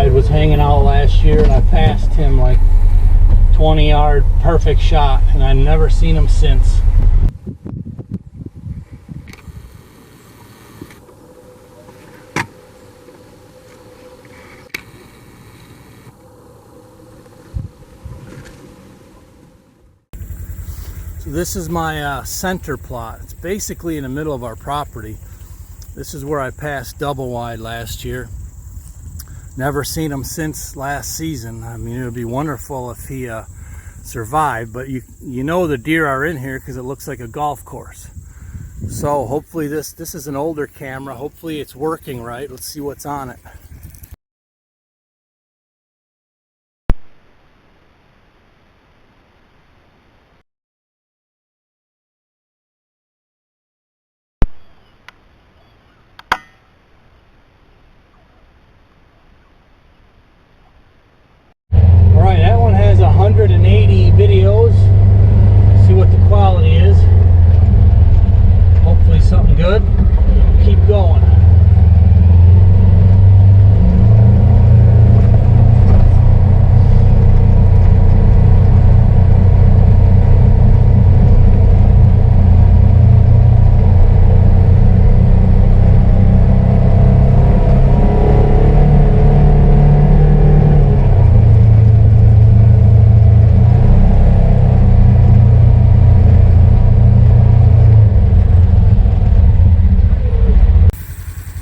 wide was hanging out last year, and I passed him like 20-yard perfect shot, and I've never seen him since. So this is my center plot. It's basically in the middle of our property. This is where I passed double wide last year. Never seen him since last season. I mean, it would be wonderful if he survived, but you know the deer are in here because it looks like a golf course. So hopefully this is an older camera. Hopefully it's working right. Let's see what's on it. Alright, that one has 180 videos. See what the quality is. Hopefully something good. Keep going.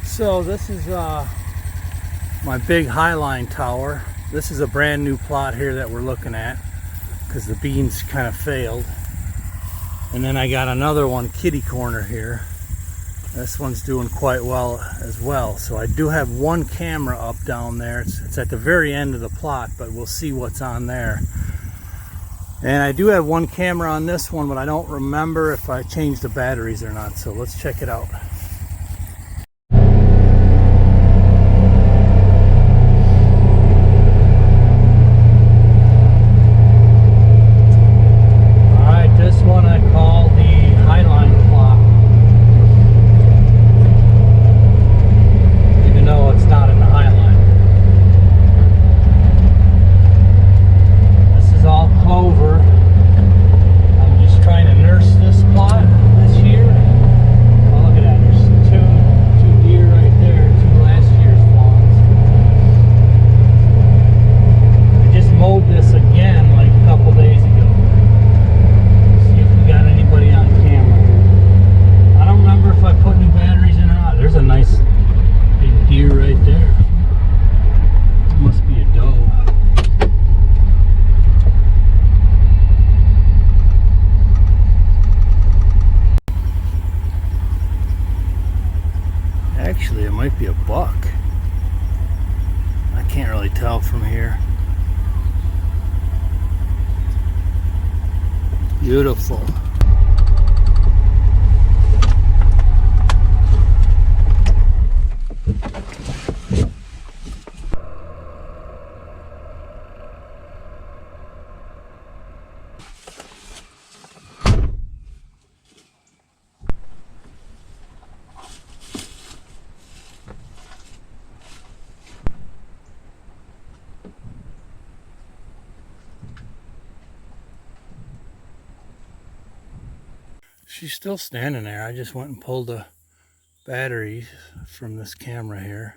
So this is my big highline tower. This is a brand new plot here that we're looking at because the beans kind of failed. And then I got another one, kitty corner here. This one's doing quite well as well. So I do have one camera up down there. It's at the very end of the plot, but we'll see what's on there. And I do have one camera on this one, but I don't remember if I changed the batteries or not. So let's check it out. Actually, it might be a buck. I can't really tell from here. Beautiful. She's still standing there. I just went and pulled the batteries from this camera here.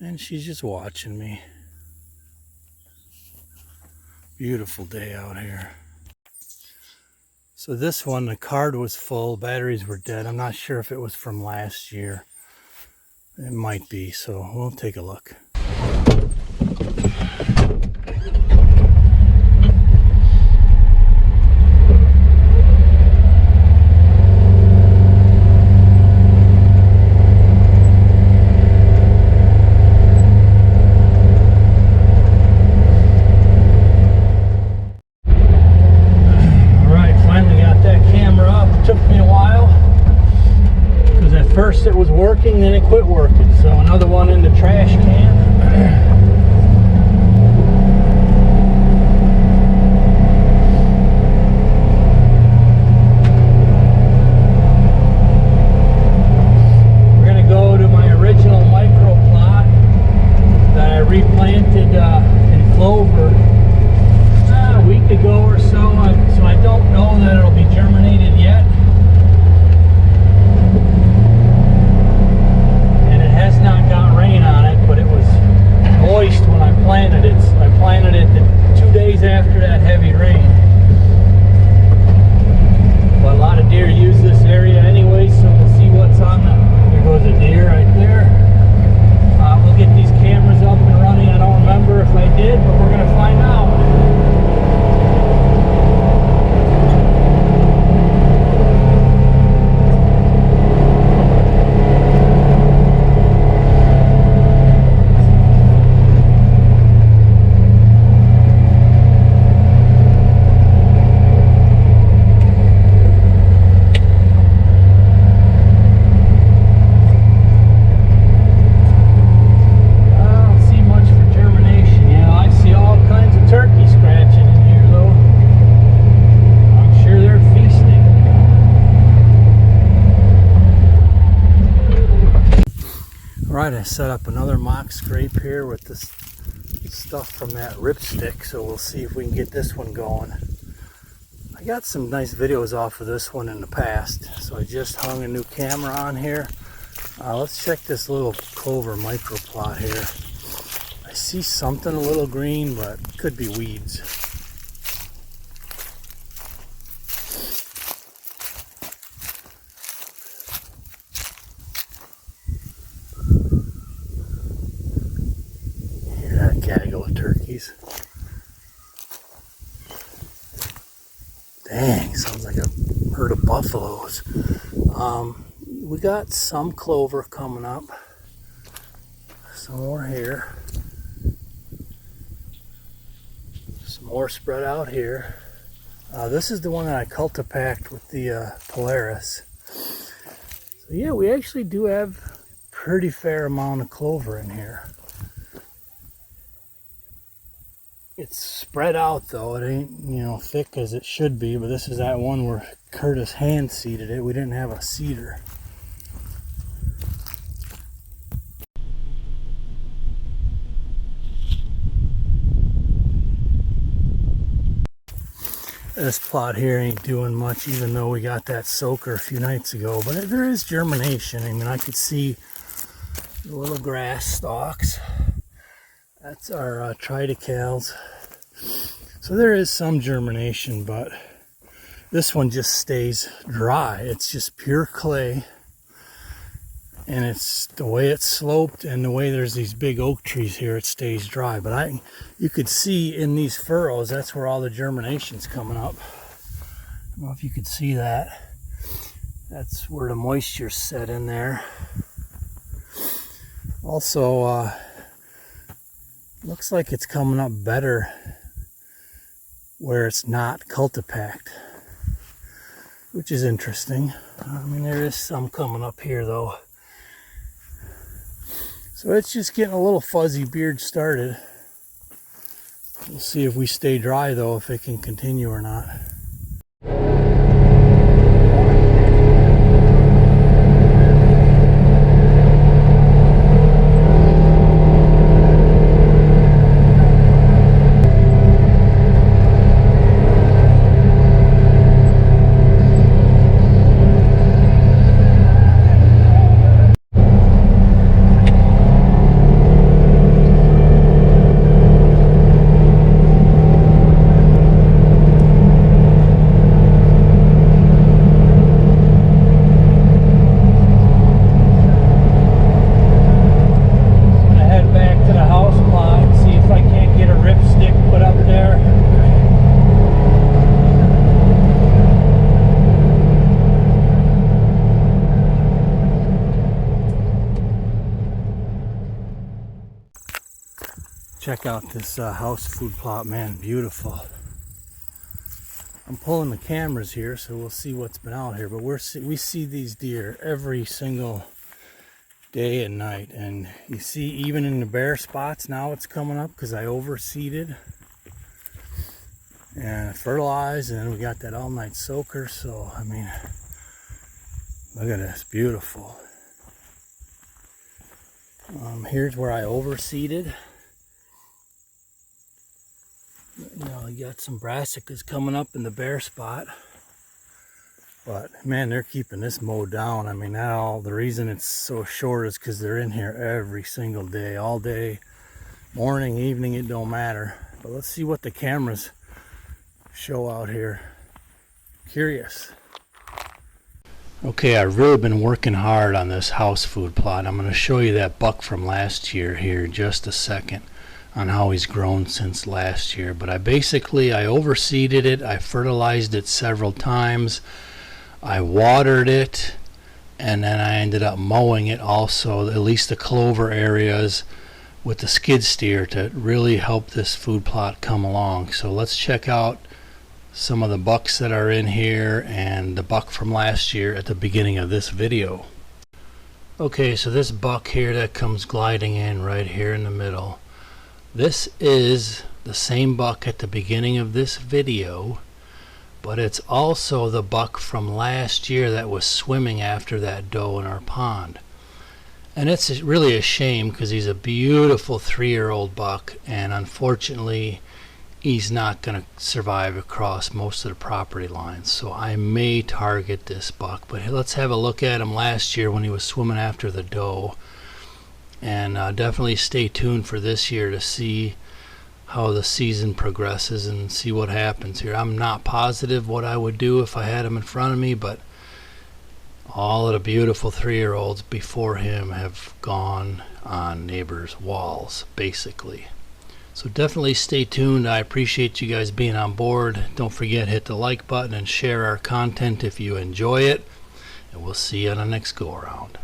And she's just watching me. Beautiful day out here. So this one, the card was full, batteries were dead. I'm not sure if it was from last year. It might be, so we'll take a look. First it was working, then it quit working. So another one in the trash can. We're gonna go to my original micro plot Alright, I set up another mock scrape here with this stuff from that ripstick, so we'll see if we can get this one going. I got some nice videos off of this one in the past, so I just hung a new camera on here. Let's check this little clover microplot here. I see something a little green, but it could be weeds. Gaggle of turkeys. Dang, sounds like a herd of buffaloes. We got some clover coming up. Some more here. Some more spread out here. This is the one that I cultipacked with the Polaris. So yeah, we actually do have a pretty fair amount of clover in here. It's spread out though, it ain't, you know, thick as it should be, but this is that one where Curtis hand seeded it. We didn't have a seeder. This plot here ain't doing much, even though we got that soaker a few nights ago, but there is germination. I mean, I could see the little grass stalks. That's our triticales. So there is some germination, but this one just stays dry. It's just pure clay. And it's the way it's sloped and the way there's these big oak trees here, it stays dry. But you could see in these furrows, that's where all the germination's coming up. I don't know if you could see that. That's where the moisture's set in there. Also, looks like it's coming up better where it's not cultipacked, which is interesting. I mean, there is some coming up here though. So it's just getting a little fuzzy beard started. We'll see if we stay dry though, if it can continue or not. Check out this house food plot, man, beautiful. I'm pulling the cameras here, so we'll see what's been out here, but we see these deer every single day and night, and you see even in the bare spots now it's coming up because I overseeded and fertilized, and then we got that all-night soaker. So I mean, look at this, beautiful. Here's where I overseeded. You know, you got some brassicas coming up in the bare spot, but man, they're keeping this mowed down. I mean, the reason it's so short is because they're in here every single day, all day, morning, evening, it don't matter. But let's see what the cameras show out here. Curious. Okay, I've really been working hard on this house food plot. I'm going to show you that buck from last year here in just a second, on how he's grown since last year. But I overseeded it, I fertilized it several times, I watered it, and then I ended up mowing it also, at least the clover areas, with the skid steer to really help this food plot come along. So let's check out some of the bucks that are in here and the buck from last year at the beginning of this video. Okay, so this buck here that comes gliding in right here in the middle, this is the same buck at the beginning of this video, but it's also the buck from last year that was swimming after that doe in our pond. And it's really a shame because he's a beautiful 3-year-old buck, and unfortunately he's not going to survive across most of the property lines. So I may target this buck, but let's have a look at him last year when he was swimming after the doe. And definitely stay tuned for this year to see how the season progresses and see what happens here. I'm not positive what I would do if I had him in front of me, but all of the beautiful 3-year-olds before him have gone on neighbors' walls, basically. So definitely stay tuned. I appreciate you guys being on board. Don't forget, hit the like button and share our content if you enjoy it. And we'll see you on the next go around.